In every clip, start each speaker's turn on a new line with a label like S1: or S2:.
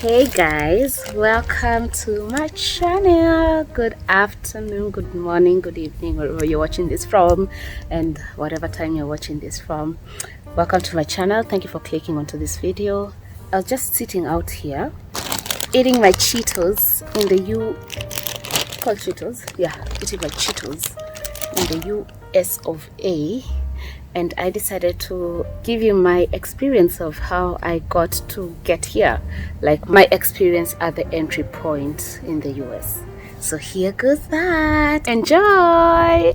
S1: Hey guys, welcome to my channel. Good afternoon, good morning, good evening, wherever you're watching this from and whatever time you're watching this from. Welcome to my channel. Thank you for clicking onto this video. I was just sitting out here eating my Cheetos in the eating my Cheetos in the US of A, and I decided to give you my experience of how I got to get here, like my experience at the entry point in the US. So here goes that. Enjoy!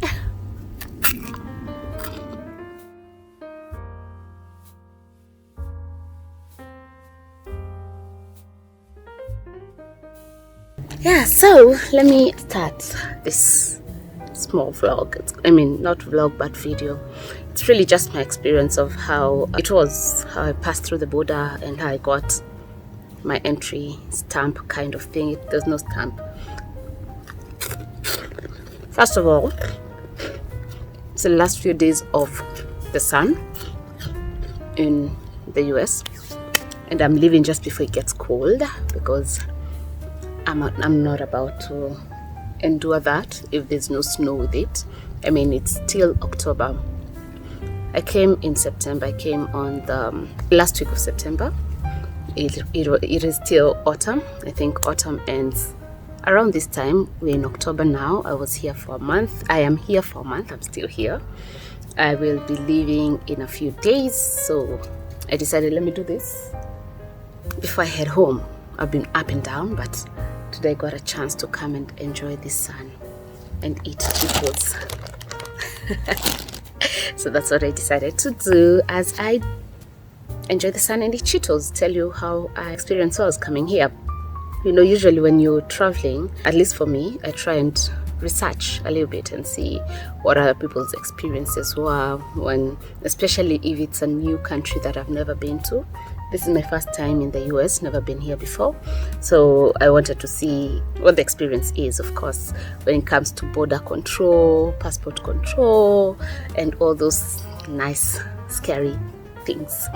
S1: Yeah, so let me start this small vlog. Not vlog, but video. It's really just my experience of how I passed through the border and how I got my entry stamp kind of thing. There's no stamp. First of all, it's the last few days of the sun in the US, and I'm leaving just before it gets cold because I'm not about to endure that if there's no snow with it. It's still October. I came in September. I came on the last week of September. It is still autumn. I think autumn ends around this time. We're in October now. I was here for a month. I am here for a month. I'm still here. I will be leaving in a few days, so I decided, let me do this before I head home. I've been up and down, but today I got a chance to come and enjoy the sun and eat Cheetos. So that's what I decided to do as I enjoy the sun and eat Cheetos. Tell you how our experience was coming here. Usually when you're traveling, at least for me, I try and research a little bit and see what other people's experiences were, especially if it's a new country that I've never been to. This is my first time in the US, never been here before. So I wanted to see what the experience is, of course, when it comes to border control, passport control, and all those nice, scary things.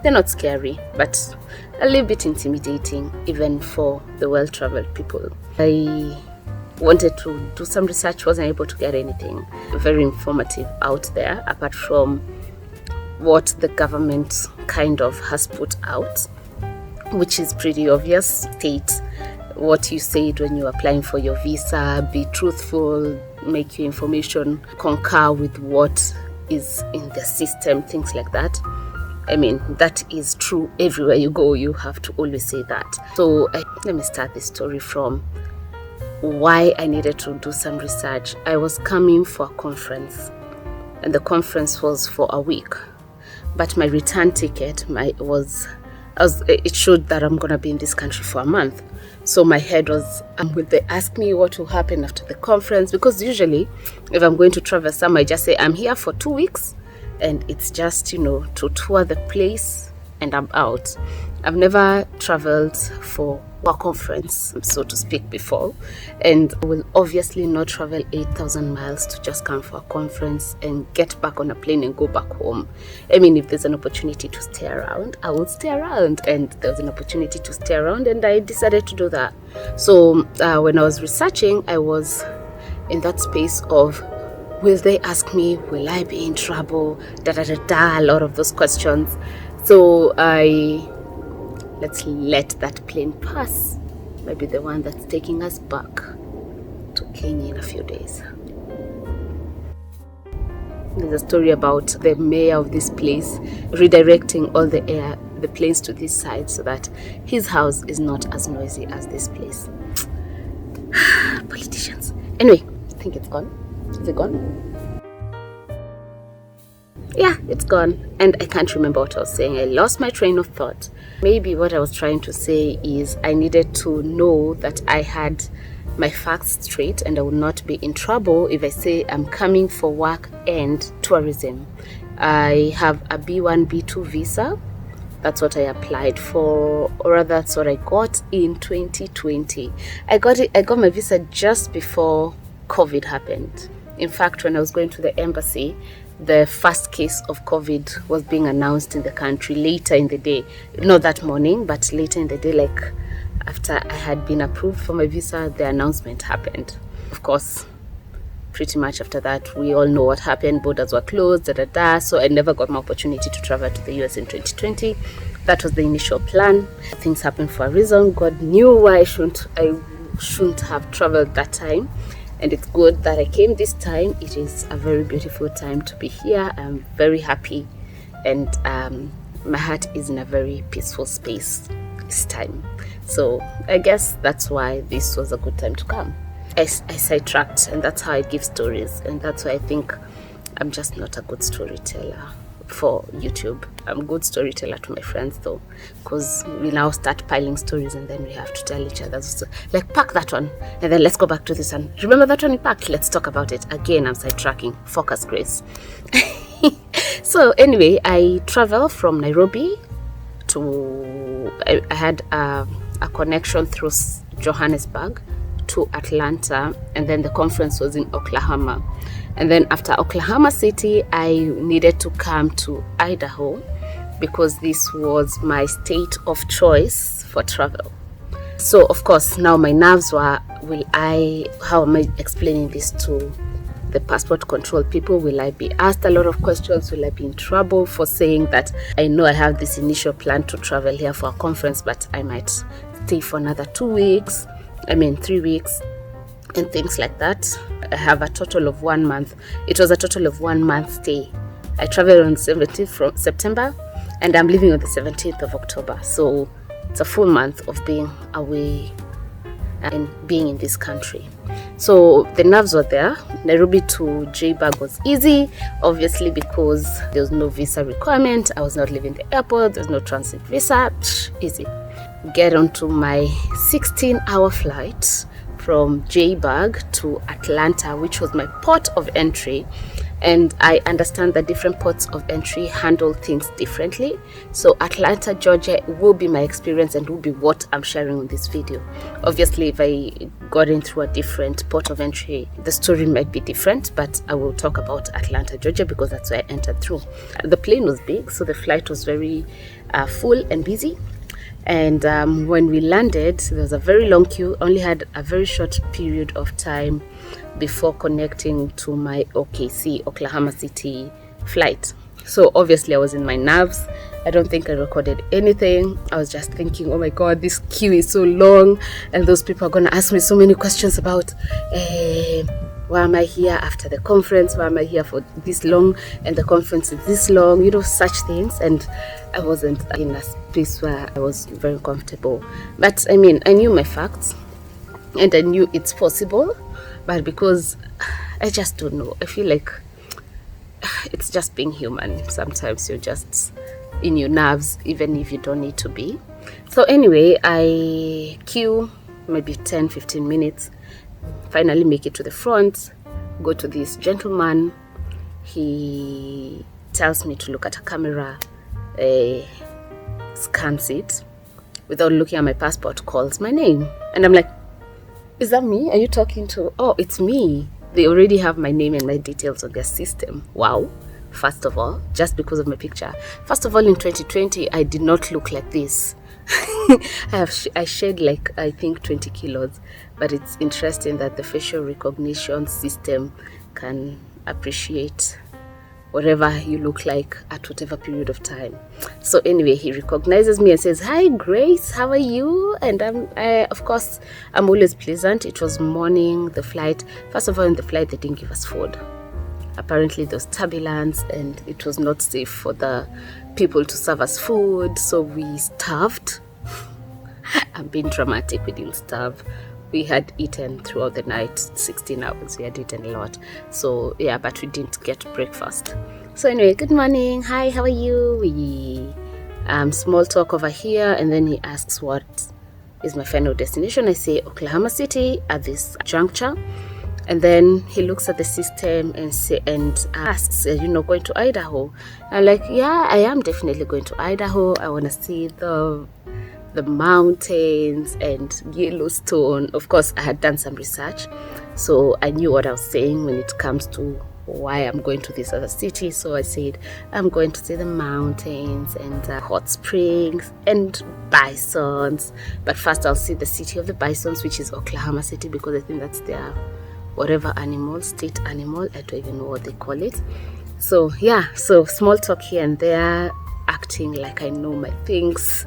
S1: They're not scary, but a little bit intimidating, even for the well-traveled people. I wanted to do some research, wasn't able to get anything very informative out there, apart from what the government kind of has put out, which is pretty obvious. State what you said when you're applying for your visa, be truthful, make your information concur with what is in the system, things like that. That is true everywhere you go. You have to always say that. So let me start the story from why I needed to do some research. I was coming for a conference, and the conference was for a week. But my return ticket, it showed that I'm gonna be in this country for a month. So my head was, will they ask me what will happen after the conference? Because usually, if I'm going to travel somewhere, I just say I'm here for 2 weeks, and it's just to tour the place, and I'm out. I've never traveled for a conference, so to speak, before, and I will obviously not travel 8,000 miles to just come for a conference and get back on a plane and go back home. If there's an opportunity to stay around, I will stay around, and there was an opportunity to stay around, and I decided to do that. So when I was researching, I was in that space of, will they ask me, will I be in trouble, a lot of those questions. So let's let that plane pass. Maybe the one that's taking us back to Kenya in a few days. There's a story about the mayor of this place redirecting all the planes to this side so that his house is not as noisy as this place. Politicians. Anyway, I think it's gone. Is it gone? Yeah, it's gone, and I can't remember what I was saying. I lost my train of thought. Maybe what I was trying to say is I needed to know that I had my facts straight and I would not be in trouble if I say I'm coming for work and tourism. I have a B1, B2 visa. That's what I applied for, or rather that's what I got in 2020. I got my visa just before COVID happened. In fact, when I was going to the embassy, the first case of COVID was being announced in the country later in the day. Not that morning, but later in the day, like after I had been approved for my visa, the announcement happened. Of course, pretty much after that, we all know what happened. Borders were closed, so I never got my opportunity to travel to the US in 2020. That was the initial plan. Things happened for a reason. God knew why I shouldn't have traveled that time. And it's good that I came this time. It is a very beautiful time to be here. I'm very happy, and my heart is in a very peaceful space this time. So I guess that's why this was a good time to come. I sidetracked, and that's how I give stories, and that's why I think I'm just not a good storyteller for YouTube. I'm a good storyteller to my friends though, because we now start piling stories and then we have to tell each other, so, like, pack that one and then let's go back to this one. Remember that one you packed? Let's talk about it. Again, I'm sidetracking. Focus, Grace. So anyway, I traveled from Nairobi to, I had a connection through Johannesburg to Atlanta, and then the conference was in Oklahoma. And then after Oklahoma City, I needed to come to Idaho because this was my state of choice for travel. So of course, now my nerves were, how am I explaining this to the passport control people? Will I be asked a lot of questions? Will I be in trouble for saying that I know I have this initial plan to travel here for a conference, but I might stay for another 3 weeks, and things like that. I have a total of 1 month. It was a total of 1 month stay. I traveled on 17th from September, and I'm leaving on the 17th of October. So it's a full month of being away and being in this country. So the nerves were there. Nairobi to Joburg was easy, obviously, because there was no visa requirement. I was not leaving the airport. There's no transit visa. Easy. Get onto my 16-hour flight from Joburg to Atlanta, which was my port of entry. And I understand that different ports of entry handle things differently. So Atlanta, Georgia will be my experience and will be what I'm sharing on this video. Obviously, if I got in through a different port of entry, the story might be different, but I will talk about Atlanta, Georgia, because that's where I entered through. The plane was big, so the flight was very full and busy. And when we landed, there was a very long queue. Only had a very short period of time before connecting to my OKC, Oklahoma City flight. So obviously I was in my nerves. I don't think I recorded anything. I was just thinking, oh my God, this queue is so long, and those people are going to ask me so many questions about why am I here after the conference? Why am I here for this long? And the conference is this long, such things. And I wasn't in a space where I was very comfortable. But I mean, I knew my facts and I knew it's possible. But because I just don't know, I feel like it's just being human. Sometimes you're just in your nerves, even if you don't need to be. So anyway, I queue maybe 10-15 minutes. Finally make it to the front, go to this gentleman. He tells me to look at a camera, scans it without looking at my passport, calls my name, and I'm like, is that me? Are you talking to? Oh, it's me. They already have my name and my details on their system. Wow. First of all, just because of my picture. First of all, in 2020, I did not look like this. I shed like, I think, 20 kilos. But it's interesting that the facial recognition system can appreciate whatever you look like at whatever period of time. So anyway, he recognizes me and says, "Hi Grace, how are you?" And of course, I'm always pleasant. It was morning, the flight. First of all, in the flight, they didn't give us food. Apparently there was turbulence and it was not safe for the people to serve us food, so we starved. I'm being dramatic, we didn't starve. We had eaten throughout the night, 16 hours, we had eaten a lot. So yeah, but we didn't get breakfast. So anyway, good morning, hi, how are you? We small talk over here, and then he asks what is my final destination. I say Oklahoma City at this juncture. And then he looks at the system and asks, "Are you not going to Idaho?" I'm like, "Yeah, I am definitely going to Idaho. I want to see the mountains and Yellowstone." Of course, I had done some research, so I knew what I was saying when it comes to why I'm going to this other city. So I said I'm going to see the mountains and hot springs and bisons, but first I'll see the city of the bisons, which is Oklahoma City, because I think that's their whatever animal, state animal, I don't even know what they call it. So yeah, so small talk here and there, acting like I know my things.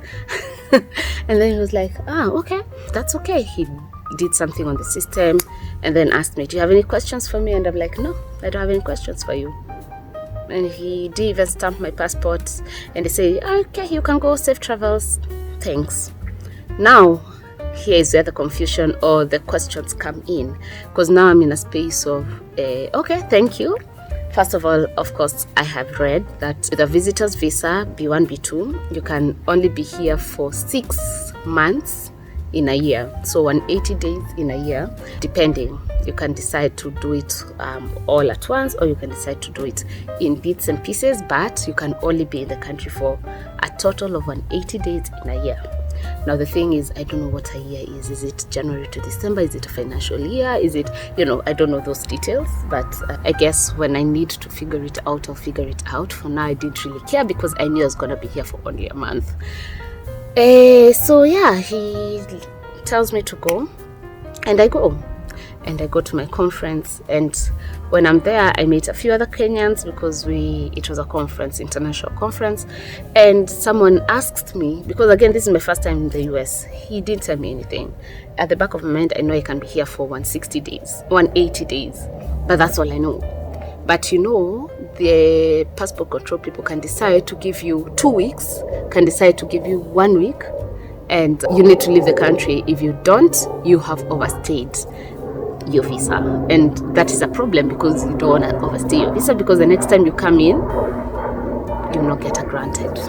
S1: And then he was like, okay, that's okay. He did something on the system and then asked me, do you have any questions for me? And I'm like, no, I don't have any questions for you. And he did even stamp my passport and they say, okay, you can go, safe travels, thanks. Now here is where the confusion or the questions come in, because now I'm in a space of okay, thank you. First of all, of course, I have read that with a visitor's visa, B1, B2, you can only be here for 6 months in a year. So 180 days in a year, depending. You can decide to do it all at once, or you can decide to do it in bits and pieces, but you can only be in the country for a total of 180 days in a year. Now the thing is, I don't know what a year is. Is it January to December? Is it a financial year? Is it, I don't know those details, but I guess when I need to figure it out, I'll figure it out. For now, I didn't really care because I knew I was going to be here for only a month. So yeah, he tells me to go, and I go. And I go to my conference, and when I'm there, I meet a few other Kenyans because it was a conference, international conference, and someone asked me, because again, this is my first time in the US, he didn't tell me anything. At the back of my mind, I know I can be here for 160 days, 180 days, but that's all I know. But the passport control people can decide to give you 2 weeks, can decide to give you 1 week, and you need to leave the country. If you don't, you have overstayed your visa, and that is a problem because you don't want to overstay your visa, because the next time you come in, you will not get a granted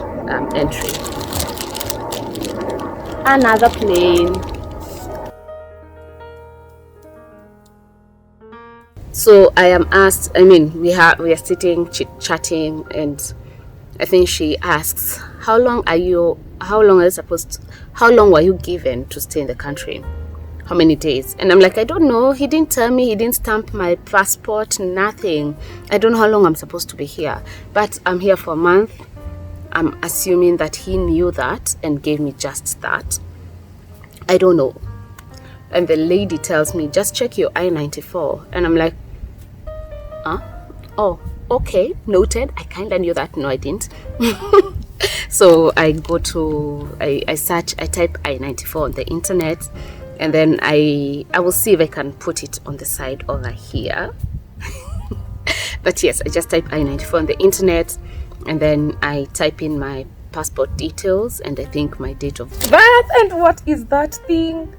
S1: entry. Another plane. So I am asked, we are sitting chit-chatting, and I think she asks, how long were you given to stay in the country? How many days? And I'm like, I don't know. He didn't tell me. He didn't stamp my passport, nothing. I don't know how long I'm supposed to be here. But I'm here for a month. I'm assuming that he knew that and gave me just that. I don't know. And the lady tells me, just check your I-94. And I'm like, oh, okay, noted. I kind of knew that. No, I didn't. So I go to, I search, I type I-94 on the internet. And then I will see if I can put it on the side over here. But yes, I just type I-94 on the internet, and then I type in my passport details, and I think my date of birth. And what is that thing?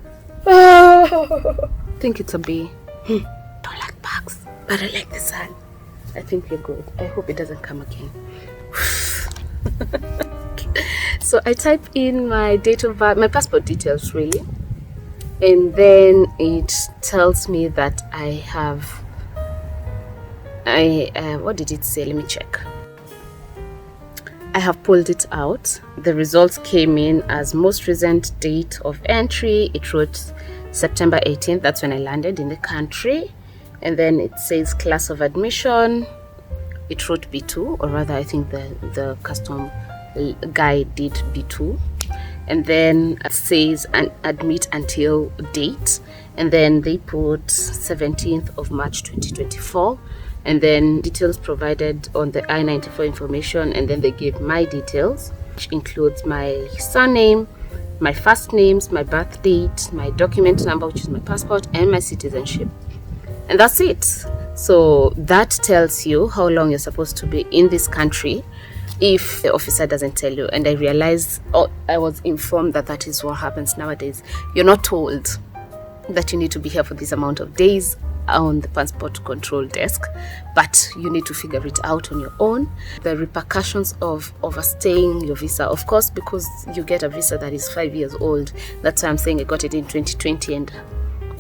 S1: I think it's a bee. Don't like bugs, but I like the sun. I think we're good. I hope it doesn't come again. So I type in my date of birth, my passport details really. And then it tells me that what did it say? Let me check. I have pulled it out. The results came in as most recent date of entry. It wrote September 18th. That's when I landed in the country. And then it says class of admission. It wrote B2, or rather I think the custom guy did B2. And then it says admit until date, and then they put 17th of March 2024, and then details provided on the I-94 information, and then they gave my details, which includes my surname, my first names, my birth date, my document number, which is my passport, and my citizenship. And that's it. So that tells you how long you're supposed to be in this country if the officer doesn't tell you. And I realized, I was informed that is what happens nowadays. You're not told that you need to be here for this amount of days on the passport control desk, but you need to figure it out on your own. The repercussions of overstaying your visa, of course, because you get a visa that is 5 years old. That's why I'm saying I got it in 2020, and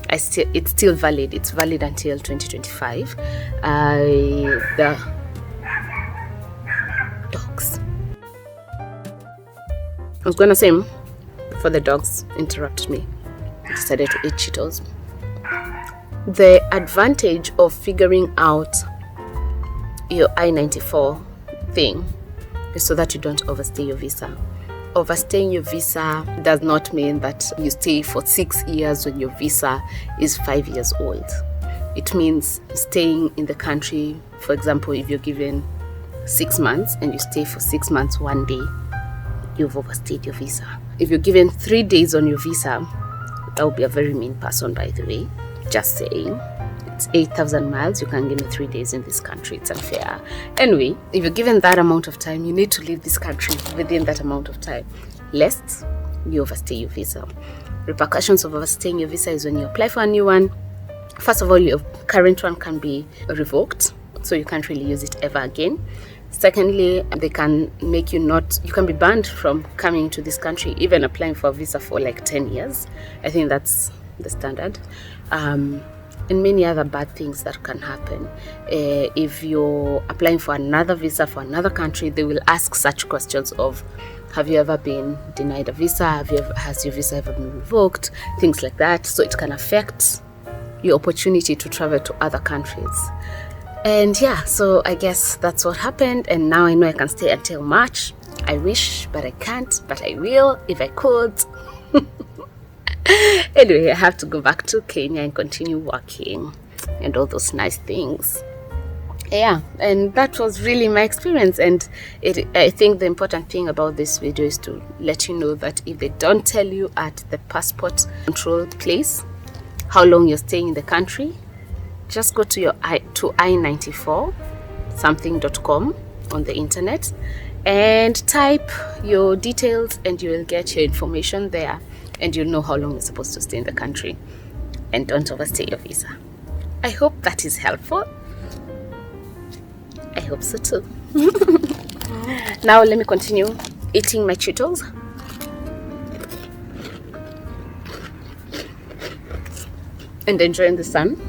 S1: it's still valid. It's valid until 2025. The dogs. I was gonna say before the dogs interrupt me, I decided to eat Cheetos. The advantage of figuring out your I-94 thing is so that you don't overstay your visa. Overstaying your visa does not mean that you stay for 6 years when your visa is 5 years old. It means staying in the country. For example, if you're given 6 months and you stay for 6 months 1 day, you've overstayed your visa. If you're given 3 days on your visa, that would be a very mean person, by the way. Just saying. It's 8,000 miles. You can't give me 3 days in this country. It's unfair. Anyway, if you're given that amount of time, you need to leave this country within that amount of time, lest you overstay your visa. Repercussions of overstaying your visa is when you apply for a new one. First of all, your current one can be revoked, so you can't really use it ever again. Secondly, they can make you you can be banned from coming to this country, even applying for a visa for like 10 years. I think that's the standard. And many other bad things that can happen. If you're applying for another visa for another country, they will ask such questions of, have you ever been denied a visa? Has your visa ever been revoked? Things like that. So it can affect your opportunity to travel to other countries. And yeah, so I guess that's what happened. And now I know I can stay until March. I wish, but I can't, but I will if I could. Anyway, I have to go back to Kenya and continue working and all those nice things. Yeah, and that was really my experience. And I think the important thing about this video is to let you know that if they don't tell you at the passport control place how long you're staying in the country, just go to i94 something.com on the internet and type your details, and you will get your information there, and you'll know how long you're supposed to stay in the country. And don't overstay your visa. I hope that is helpful. I hope so too. Now let me continue eating my Cheetos. And enjoying the sun.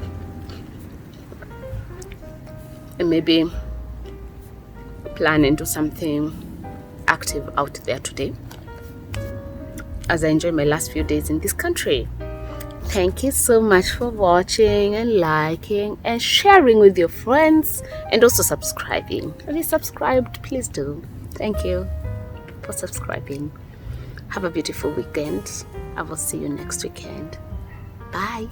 S1: And maybe plan and do something active out there today, as I enjoy my last few days in this country. Thank you so much for watching and liking and sharing with your friends, and also subscribing. Have you subscribed? Please do. Thank you for subscribing. Have a beautiful weekend. I will see you next weekend. Bye.